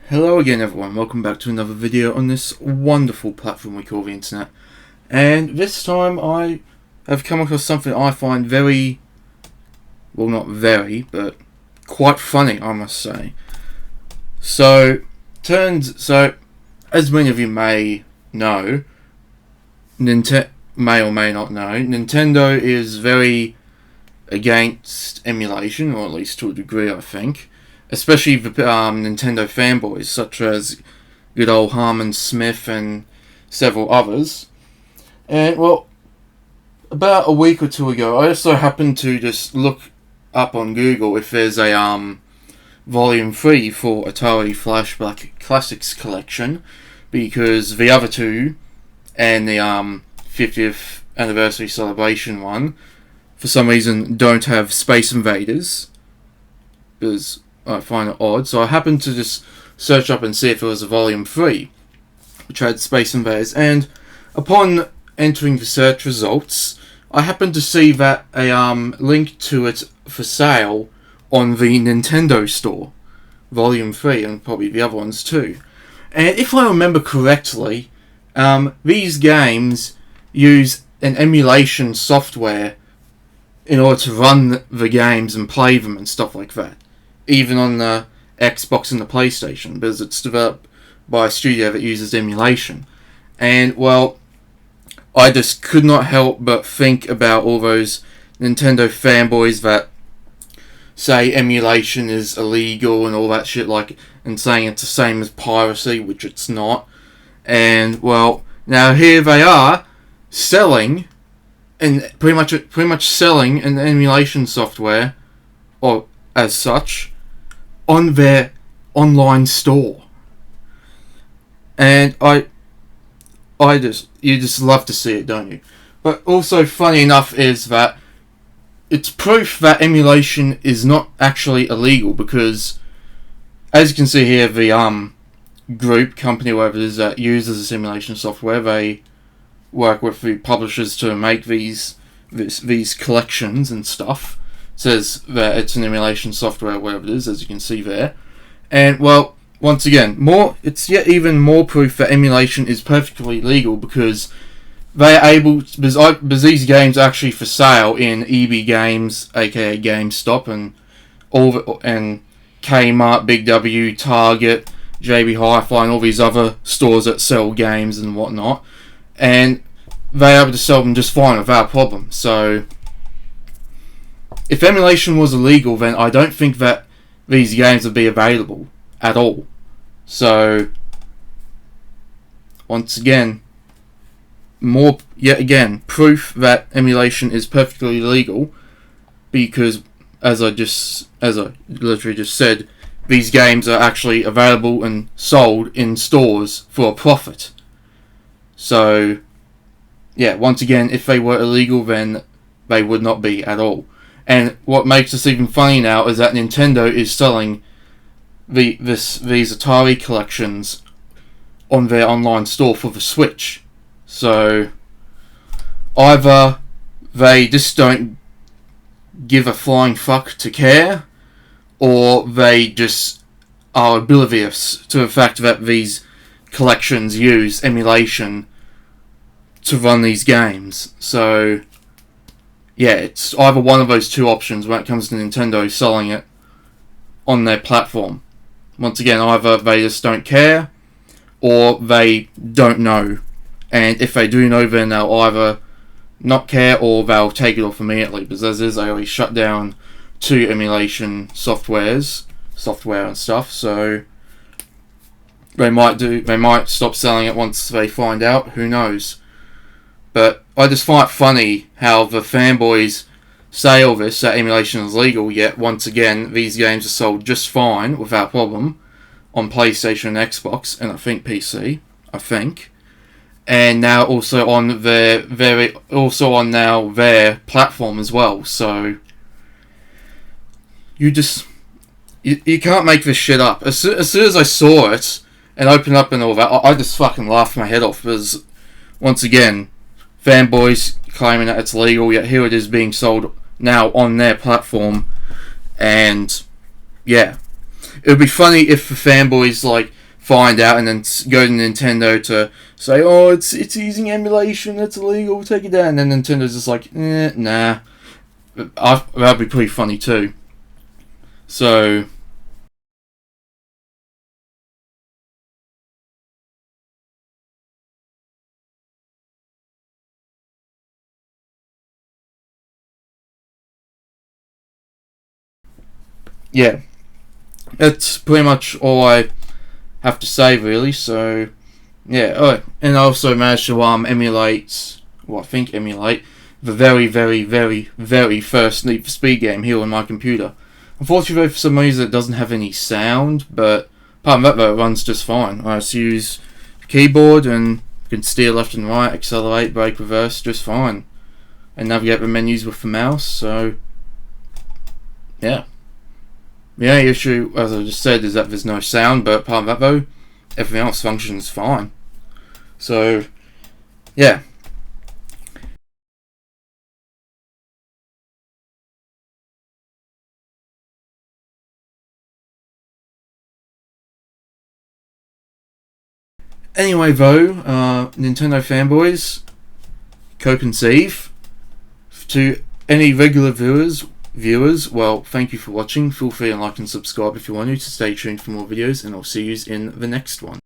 Hello again everyone, welcome back to another video on this wonderful platform we call the internet. And this time I have come across something I find very, well not very, but quite funny I must say. So, as many of you may know, may or may not know, Nintendo is very against emulation, or at least to a degree I think. Especially the Nintendo fanboys, such as good old Harmon Smith and several others. And, well, about a week or two ago, I also happened to just look up on Google if there's a Volume 3 for Atari Flashback Classics Collection, because the other two, and the 50th Anniversary Celebration one, for some reason don't have Space Invaders, because I find it odd, so I happened to just search up and see if it was a Volume 3, which had Space Invaders, and upon entering the search results, I happened to see that a link to it for sale on the Nintendo store, Volume 3, and probably the other ones too. And if I remember correctly, these games use an emulation software in order to run the games and play them and stuff like that. Even on the Xbox and the PlayStation, because it's developed by a studio that uses emulation. And, well, I just could not help but think about all those Nintendo fanboys that say emulation is illegal and all that shit, and saying it's the same as piracy, which it's not. And, well, now here they are selling, and pretty much selling an emulation software, or as such, on their online store. And you just love to see it, don't you? But also funny enough is that it's proof that emulation is not actually illegal, because as you can see here, the company, whatever it is that uses this emulation software, they work with the publishers to make these collections and stuff. Says that it's an emulation software, whatever it is, as you can see there. And, well, once again, it's yet even more proof that emulation is perfectly legal, because they are able, because these games are actually for sale in EB Games, aka GameStop, and Kmart, Big W, Target, JB Hi-Fi, and all these other stores that sell games and whatnot. And they're able to sell them just fine without a problem. So, if emulation was illegal, then I don't think that these games would be available at all. So, once again, yet again, proof that emulation is perfectly legal, because as I literally just said, these games are actually available and sold in stores for a profit. So, yeah, once again, if they were illegal, then they would not be at all. And what makes this even funny now is that Nintendo is selling these Atari collections on their online store for the Switch. So, either they just don't give a flying fuck to care, or they just are oblivious to the fact that these collections use emulation to run these games. So, yeah, it's either one of those two options when it comes to Nintendo selling it on their platform. Once again, either they just don't care, or they don't know. And if they do know, then they'll either not care, or they'll take it off immediately. Because as is, they always shut down two emulation software and stuff. So they might stop selling it once they find out. Who knows? But I just find it funny how the fanboys say all this, that emulation is legal, yet once again, these games are sold just fine, without problem, on PlayStation and Xbox, and I think PC, and now also on their platform as well. So you can't make this shit up. As soon as I saw it and opened up and all that, I just fucking laughed my head off, because once again, fanboys claiming that it's legal, yet here it is being sold now on their platform. And yeah, it would be funny if the fanboys find out and then go to Nintendo to say, oh, it's using emulation, it's illegal, take it down. And then Nintendo's just like, nah. That'd be pretty funny too. So, yeah, that's pretty much all I have to say, really. So, yeah. Oh, and I also managed to emulate, well, I think emulate the very, very, very, very first Need for Speed game here on my computer. Unfortunately, for some reason, it doesn't have any sound, but apart from that, though, it runs just fine. I just use the keyboard and can steer left and right, accelerate, brake, reverse, just fine, and navigate the menus with the mouse. So, yeah. The only issue, as I just said, is that there's no sound, but apart from that, though, everything else functions fine. So, yeah. Anyway, though, Nintendo fanboys, cope and save. To any regular viewers, well, thank you for watching. Feel free to like and subscribe if you want to stay tuned for more videos, and I'll see you in the next one.